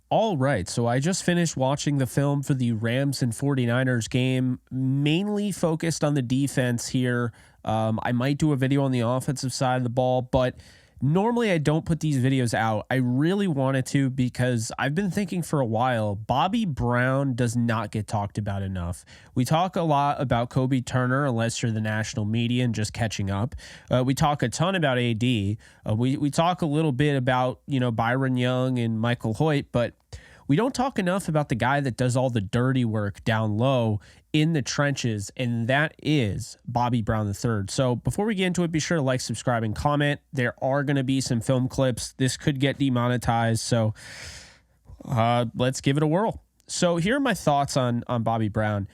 All right, so I just finished watching the film for the Rams and 49ers game, mainly focused on the defense here. I might do a video on the offensive side of the ball, but normally I don't put these videos out. I really wanted to because I've been thinking for a while, Bobby Brown does not get talked about enough. We talk a lot about Kobe Turner, unless you're the national media and just catching up. We talk a ton about AD. We talk a little bit about, Byron Young and Michael Hoyt, but we don't talk enough about the guy that does all the dirty work down low in the trenches, and that is Bobby Brown III. So before we get into it, be sure to like, subscribe, and comment. There are going to be some film clips. This could get demonetized, so let's give it a whirl. So here are my thoughts on Bobby Brown.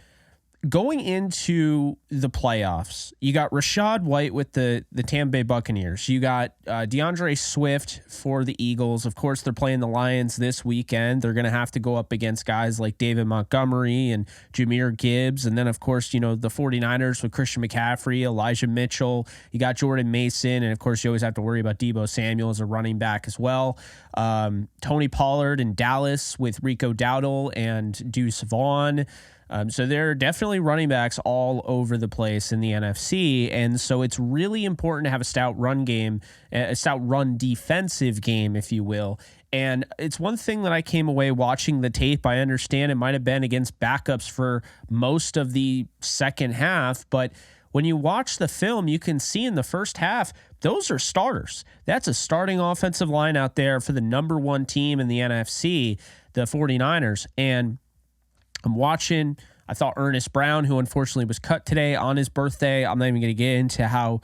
Going into the playoffs, you got Rashad White with the Tampa Bay Buccaneers. You got DeAndre Swift for the Eagles. Of course, they're playing the Lions this weekend. They're going to have to go up against guys like David Montgomery and Jahmyr Gibbs. And then, of course, the 49ers with Christian McCaffrey, Elijah Mitchell. You got Jordan Mason. And, of course, you always have to worry about Deebo Samuel as a running back as well. Tony Pollard in Dallas with Rico Dowdle and Deuce Vaughn. So there are definitely running backs all over the place in the NFC. And so it's really important to have a stout run game, a stout run defensive game, if you will. And it's one thing that I came away watching the tape. I understand it might have been against backups for most of the second half, but when you watch the film, you can see in the first half, those are starters. That's a starting offensive line out there for the number one team in the NFC, the 49ers. And I'm watching. I thought Ernest Brown, who unfortunately was cut today on his birthday. I'm not even going to get into how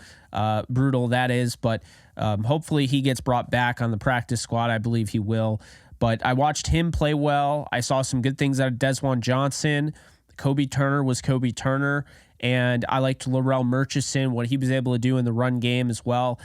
brutal that is, but hopefully he gets brought back on the practice squad. I believe he will. But I watched him play well. I saw some good things out of Desjuan Johnson. Kobe Turner was Kobe Turner. And I liked Laurel Murchison, what he was able to do in the run game as well.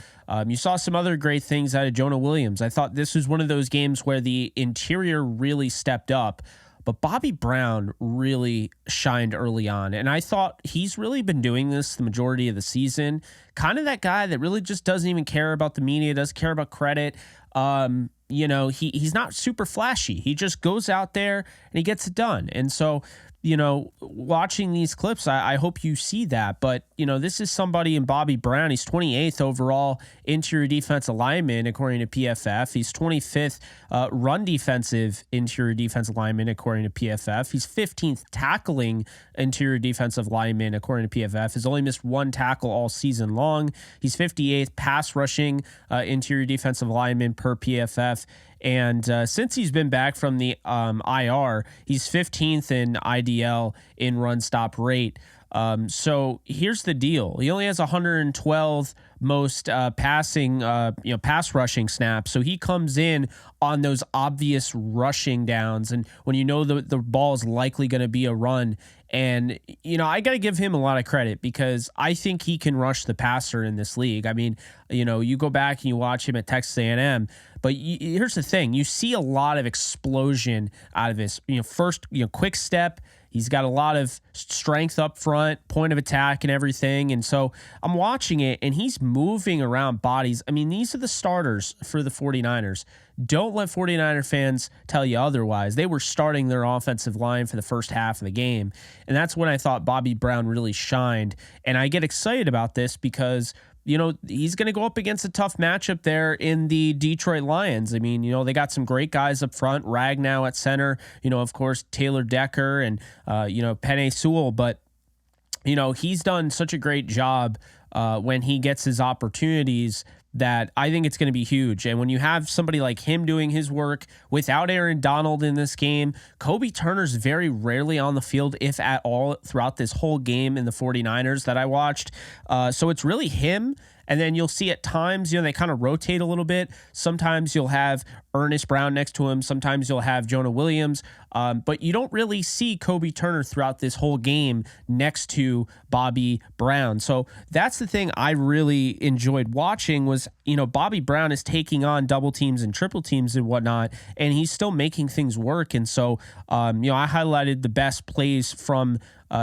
You saw some other great things out of Jonah Williams. I thought this was one of those games where the interior really stepped up. But Bobby Brown really shined early on. And I thought he's really been doing this the majority of the season. Kind of that guy that really just doesn't even care about the media, doesn't care about credit. He's not super flashy. He just goes out there and he gets it done. And so, watching these clips, I hope you see that. But, this is somebody in Bobby Brown. He's 28th overall interior defensive lineman, according to PFF. He's 25th run defensive interior defensive lineman, according to PFF. He's 15th tackling interior defensive lineman, according to PFF. He's only missed one tackle all season long. He's 58th pass rushing interior defensive lineman per PFF. And since he's been back from the IR, he's 15th in IDL in run stop rate. So here's the deal. He only has 112 most pass rushing snaps. So he comes in on those obvious rushing downs. And when the ball is likely going to be a run. And, I got to give him a lot of credit because I think he can rush the passer in this league. I mean, you go back and you watch him at Texas A&M, but here's the thing. You see a lot of explosion out of his, first, quick step. He's got a lot of strength up front, point of attack and everything. And so I'm watching it and he's moving around bodies. I mean, these are the starters for the 49ers. Don't let 49er fans tell you otherwise. They were starting their offensive line for the first half of the game. And that's when I thought Bobby Brown really shined. And I get excited about this because he's going to go up against a tough matchup there in the Detroit Lions. I mean, they got some great guys up front, Ragnow at center, of course, Taylor Decker and, Penei Sewell. But, he's done such a great job when he gets his opportunities that I think it's going to be huge. And when you have somebody like him doing his work without Aaron Donald in this game, Kobe Turner's very rarely on the field, if at all, throughout this whole game in the 49ers that I watched. So it's really him. And then you'll see at times, they kind of rotate a little bit. Sometimes you'll have Ernest Brown next to him. Sometimes you'll have Jonah Williams. But you don't really see Kobe Turner throughout this whole game next to Bobby Brown. So that's the thing I really enjoyed watching was, Bobby Brown is taking on double teams and triple teams and whatnot, and he's still making things work. And so, I highlighted the best plays from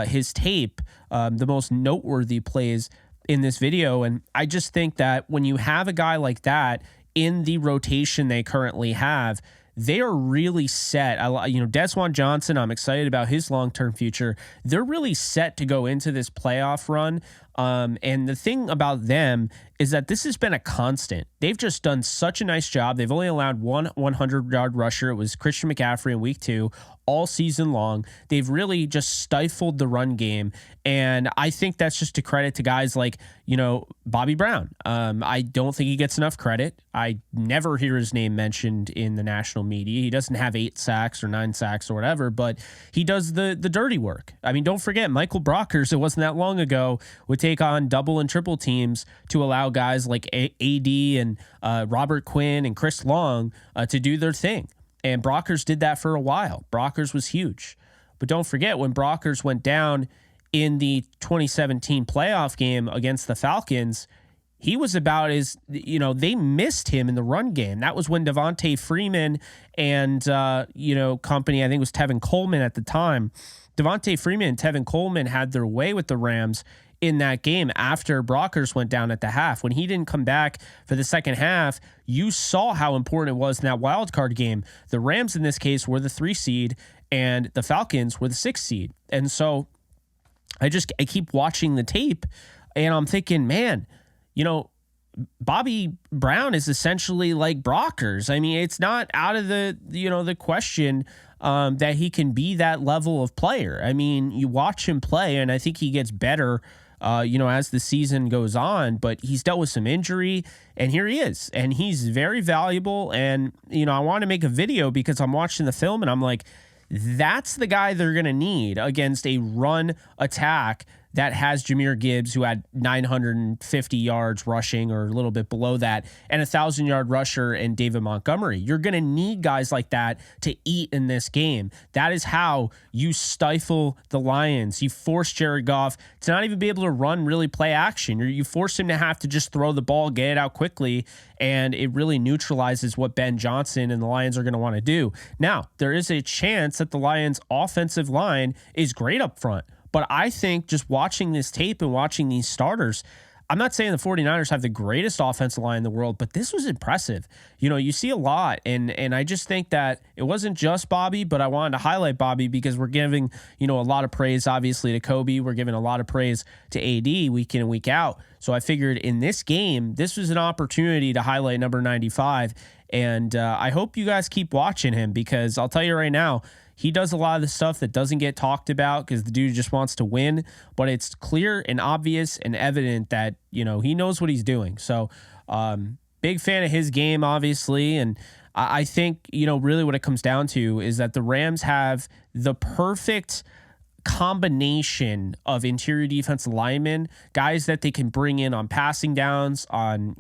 his tape, the most noteworthy plays in this video. And I just think that when you have a guy like that in the rotation they currently have, they are really set. Desjuan Johnson, I'm excited about his long-term future. They're really set to go into this playoff run. And the thing about them is that this has been a constant. They've just done such a nice job. They've only allowed one 100-yard rusher. It was Christian McCaffrey in week 2 all season long. They've really just stifled the run game. And I think that's just a credit to guys like, Bobby Brown. I don't think he gets enough credit. I never hear his name mentioned in the national media. He doesn't have 8 sacks or 9 sacks or whatever, but he does the dirty work. I mean, don't forget, Michael Brockers, it wasn't that long ago, would take on double and triple teams to allow guys like AD and Robert Quinn and Chris Long to do their thing. And Brockers did that for a while. Brockers was huge. But don't forget, when Brockers went down in the 2017 playoff game against the Falcons, he was about they missed him in the run game. That was when Devontae Freeman and, company, I think it was Tevin Coleman at the time. Devontae Freeman and Tevin Coleman had their way with the Rams in that game after Brockers went down at the half. When he didn't come back for the second half, you saw how important it was in that wild card game. The Rams in this case were the 3 seed and the Falcons were the 6 seed. And so I keep watching the tape and I'm thinking, man, Bobby Brown is essentially like Brockers. I mean, it's not out of the question that he can be that level of player. I mean, you watch him play and I think he gets better as the season goes on, but he's dealt with some injury and here he is and he's very valuable. And, I want to make a video because I'm watching the film and I'm like, that's the guy they're going to need against a run attack that has Jahmyr Gibbs, who had 950 yards rushing or a little bit below that, and a 1,000-yard rusher in David Montgomery. You're going to need guys like that to eat in this game. That is how you stifle the Lions. You force Jared Goff to not even be able to run, really play action. You force him to have to just throw the ball, get it out quickly, and it really neutralizes what Ben Johnson and the Lions are going to want to do. Now, there is a chance that the Lions' offensive line is great up front. But I think just watching this tape and watching these starters, I'm not saying the 49ers have the greatest offensive line in the world, but this was impressive. You see a lot, and I just think that it wasn't just Bobby, but I wanted to highlight Bobby because we're giving, a lot of praise, obviously, to Kobe. We're giving a lot of praise to AD week in and week out. So I figured in this game, this was an opportunity to highlight number 95, and I hope you guys keep watching him because I'll tell you right now, he does a lot of the stuff that doesn't get talked about because the dude just wants to win, but it's clear and obvious and evident that, he knows what he's doing. So big fan of his game, obviously. And I think, really what it comes down to is that the Rams have the perfect combination of interior defensive linemen, guys that they can bring in on passing downs, on,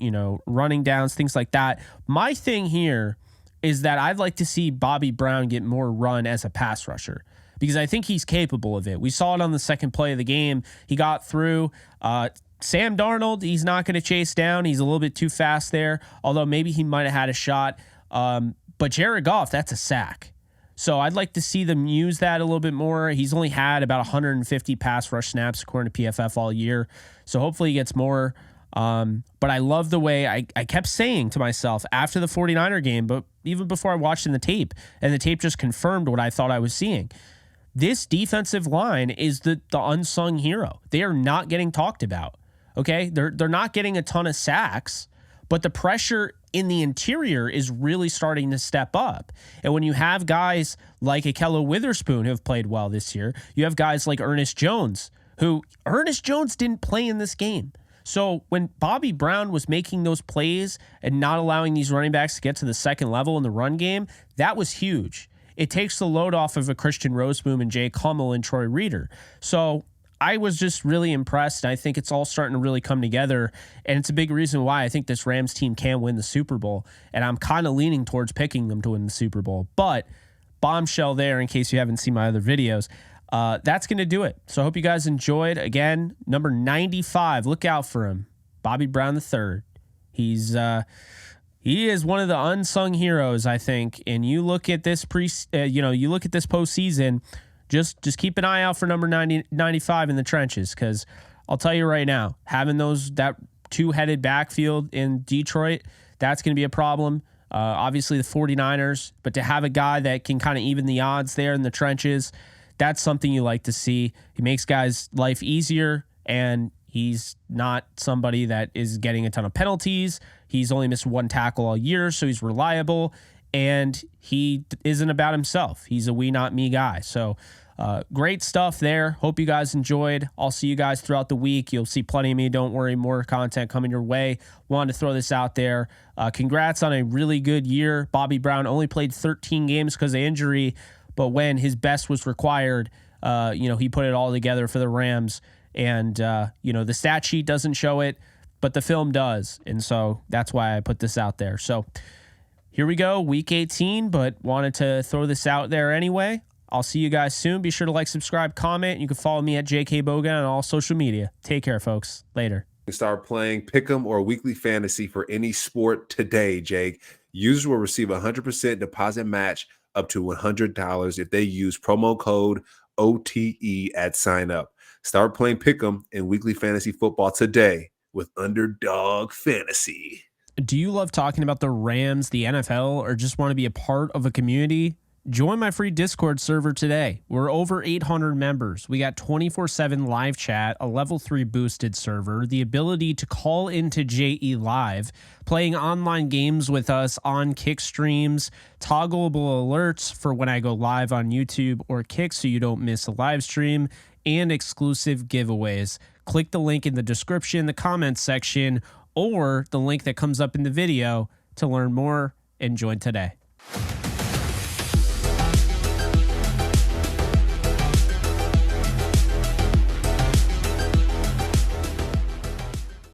running downs, things like that. My thing here is that I'd like to see Bobby Brown get more run as a pass rusher because I think he's capable of it. We saw it on the second play of the game. He got through. Sam Darnold, he's not going to chase down. He's a little bit too fast there, although maybe he might have had a shot. But Jared Goff, that's a sack. So I'd like to see them use that a little bit more. He's only had about 150 pass rush snaps according to PFF all year. So hopefully he gets more. But I love the way I kept saying to myself after the 49er game, but even before I watched in the tape, and the tape just confirmed what I thought I was seeing. This defensive line is the unsung hero. They are not getting talked about. Okay. They're not getting a ton of sacks, but the pressure in the interior is really starting to step up. And when you have guys like Akello Witherspoon who have played well this year, you have guys like Ernest Jones didn't play in this game. So when Bobby Brown was making those plays and not allowing these running backs to get to the second level in the run game, that was huge. It takes the load off of a Christian Roseboom and Jake Hummel and Troy Reeder. So I was just really impressed. I think it's all starting to really come together, and it's a big reason why I think this Rams team can win the Super Bowl, and I'm kind of leaning towards picking them to win the Super Bowl. But bombshell there in case you haven't seen my other videos. That's going to do it. So I hope you guys enjoyed. Again, number 95, look out for him. Bobby Brown III. He is one of the unsung heroes, I think. And you look at this you look at this postseason, just keep an eye out for number 95 in the trenches, because I'll tell you right now, having that two-headed backfield in Detroit, that's going to be a problem. Obviously the 49ers, but to have a guy that can kind of even the odds there in the trenches, that's something you like to see. He makes guys' life easier, and he's not somebody that is getting a ton of penalties. He's only missed one tackle all year, so he's reliable, and he isn't about himself. He's a we, not me guy. So great stuff there. Hope you guys enjoyed. I'll see you guys throughout the week. You'll see plenty of me. Don't worry, more content coming your way. Wanted to throw this out there. Congrats on a really good year. Bobby Brown only played 13 games because of injury, but when his best was required, he put it all together for the Rams. And, the stat sheet doesn't show it, but the film does. And so that's why I put this out there. So here we go, week 18, but wanted to throw this out there anyway. I'll see you guys soon. Be sure to like, subscribe, comment. You can follow me at JK Bogan on all social media. Take care, folks. Later. Start playing Pick'em or Weekly Fantasy for any sport today, Jake. Users will receive a 100% deposit match up to $100 if they use promo code OTE at sign up. Start playing Pick'em and Weekly Fantasy Football today with Underdog Fantasy. Do you love talking about the Rams, the NFL, or just want to be a part of a community? Join my free Discord server today. We're over 800 members. We got 24/7 live chat, a level 3 boosted server, the ability to call into JE Live, playing online games with us on Kick streams, toggleable alerts for when I go live on YouTube or Kick so you don't miss a live stream, and exclusive giveaways. Click the link in the description, the comments section, or the link that comes up in the video to learn more and join today.